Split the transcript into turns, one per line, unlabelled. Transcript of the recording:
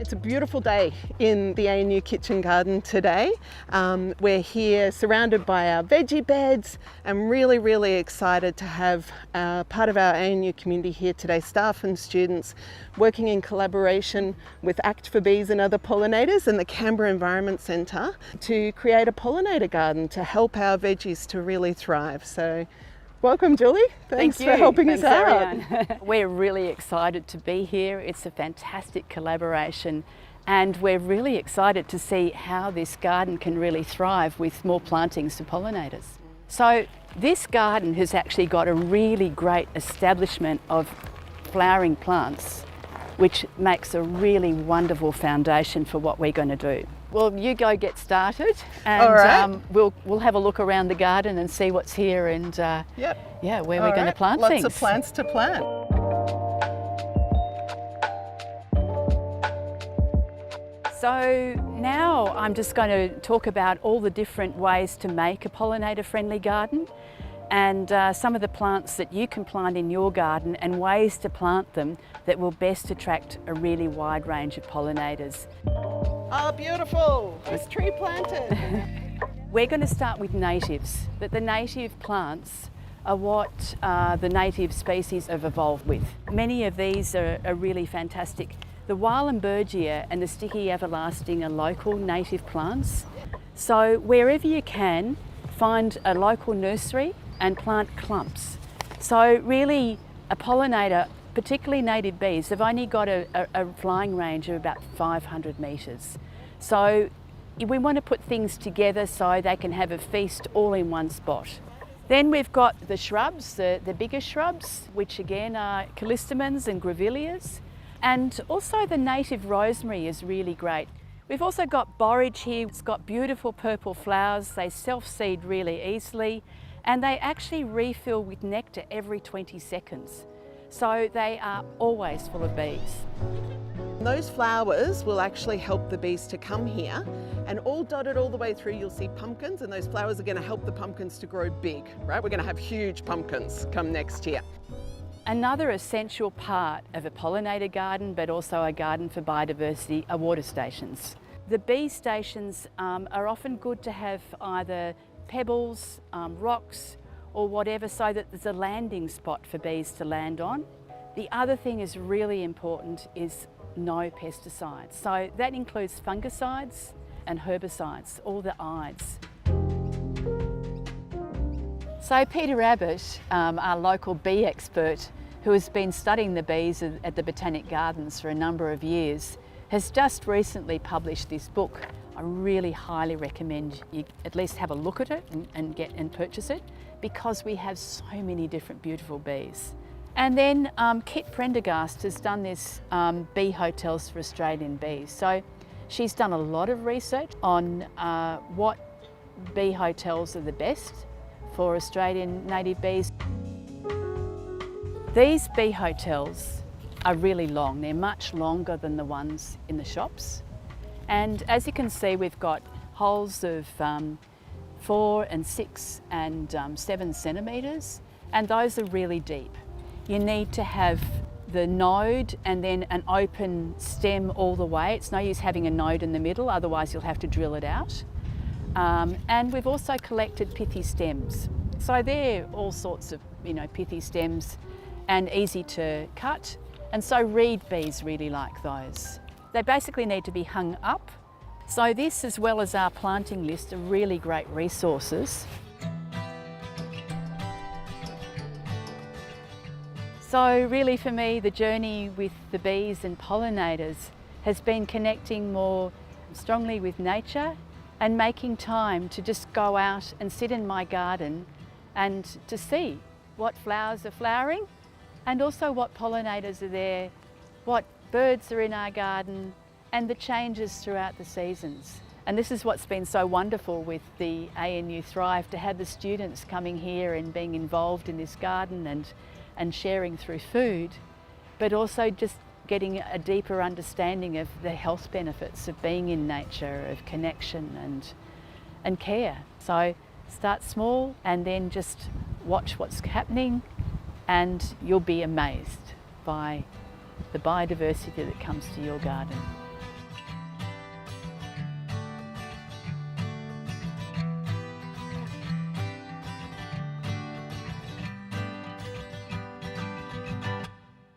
It's a beautiful day in the ANU kitchen garden today. We're here surrounded by our veggie beds. I'm really excited to have part of our ANU community here today, staff and students, working in collaboration with Act for Bees and Other Pollinators and the Canberra Environment Centre to create a pollinator garden to help our veggies to really thrive. So welcome, Julie. Thanks for helping us out.
We're really excited to be here. It's a fantastic collaboration, and we're really excited to see how this garden can really thrive with more plantings for pollinators. So this garden has actually got a really great establishment of flowering plants, which makes a really wonderful foundation for what we're going to do. Well, you go get started, and
all right.
We'll have a look around the garden and see what's here and where we're going to plant things.
Lots of plants to plant.
So now I'm just going to talk about all the different ways to make a pollinator-friendly garden, and some of the plants that you can plant in your garden and ways to plant them that will best attract a really wide range of pollinators.
Oh, beautiful! This tree planted.
We're going to start with natives, but the native plants are what the native species have evolved with. Many of these are really fantastic. The Wahlenbergia and the sticky everlasting are local native plants. So wherever you can, find a local nursery and plant clumps. So really, a pollinator, particularly native bees, they've only got a flying range of about 500 metres. So we want to put things together so they can have a feast all in one spot. Then we've got the shrubs, the bigger shrubs, which again are callistemons and grevilleas. And also the native rosemary is really great. We've also got borage here. It's got beautiful purple flowers. They self-seed really easily, and they actually refill with nectar every 20 seconds. So they are always full of bees.
Those flowers will actually help the bees to come here, and all dotted all the way through you'll see pumpkins, and those flowers are going to help the pumpkins to grow big, right? We're going to have huge pumpkins come next year.
Another essential part of a pollinator garden, but also a garden for biodiversity, are water stations. The bee stations are often good to have either pebbles, rocks, or whatever, so that there's a landing spot for bees to land on. The other thing is really important is no pesticides. So that includes fungicides and herbicides, all the ides. So Peter Abbott, our local bee expert, who has been studying the bees at the Botanic Gardens for a number of years, has just recently published this book. I really highly recommend you at least have a look at it and purchase it, because we have so many different beautiful bees. And then Kit Prendergast has done this Bee Hotels for Australian Bees. So she's done a lot of research on what bee hotels are the best for Australian native bees. These bee hotels are really long. They're much longer than the ones in the shops. And as you can see, we've got holes of 4 and 6 and 7 centimetres, and those are really deep. You need to have the node and then an open stem all the way. It's no use having a node in the middle, otherwise you'll have to drill it out. And we've also collected pithy stems. So they're all sorts of, pithy stems and easy to cut. And so reed bees really like those. They basically need to be hung up. So this, as well as our planting list, are really great resources. So really for me, the journey with the bees and pollinators has been connecting more strongly with nature and making time to just go out and sit in my garden and to see what flowers are flowering, and also what pollinators are there, what birds are in our garden, and the changes throughout the seasons. And this is what's been so wonderful with the ANU Thrive, to have the students coming here and being involved in this garden and sharing through food, but also just getting a deeper understanding of the health benefits of being in nature, of connection and care. So start small and then just watch what's happening, and you'll be amazed by the biodiversity that comes to your garden.